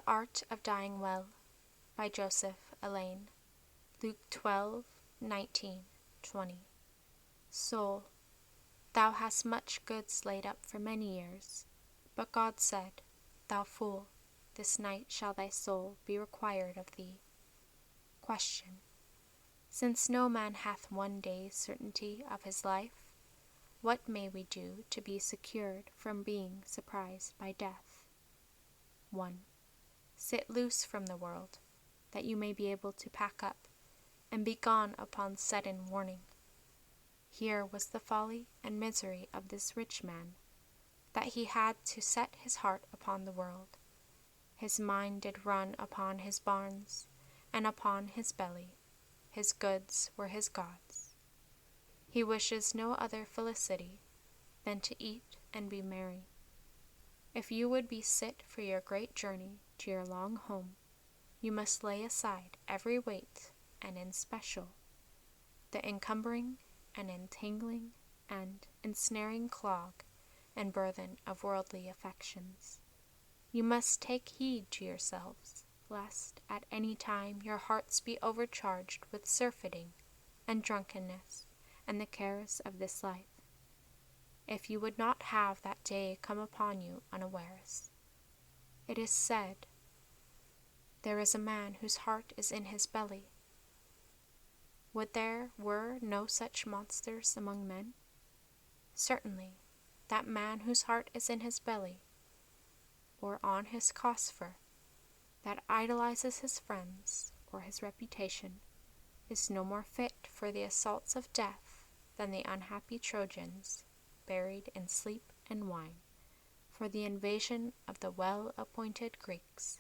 The Art of Dying Well by Joseph Alleine. Luke 12:19-20. Soul, thou hast much goods laid up for many years. But God said, Thou fool, this night shall thy soul be required of thee. Question. Since no man hath one day's certainty of his life, what may we do to be secured from being surprised by death? 1. Sit loose from the world, that you may be able to pack up, and be gone upon sudden warning. Here was the folly and misery of this rich man, that he had to set his heart upon the world. His mind did run upon his barns, and upon his belly. His goods were his gods. He wishes no other felicity than to eat and be merry. If you would be fit for your great journey to your long home, you must lay aside every weight, and in special, the encumbering and entangling and ensnaring clog and burthen of worldly affections. You must take heed to yourselves, lest at any time your hearts be overcharged with surfeiting and drunkenness and the cares of this life, if you would not have that day come upon you unawares. It is said, There is a man whose heart is in his belly. Would there were no such monsters among men? Certainly, that man whose heart is in his belly, or on his cosfer, that idolizes his friends or his reputation, is no more fit for the assaults of death than the unhappy Trojans, buried in sleep and wine, for the invasion of the well-appointed Greeks,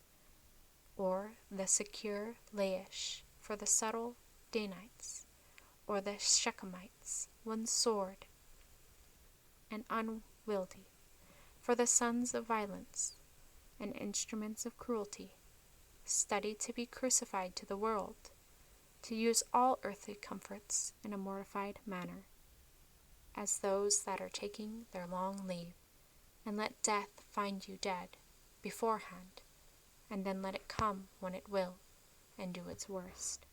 or the secure Laish for the subtle Danites, or the Shechemites, one sword and unwieldy, for the sons of violence and instruments of cruelty, studied to be crucified to the world, to use all earthly comforts in a mortified manner, as those that are taking their long leave, and let death find you dead beforehand, and then let it come when it will, and do its worst.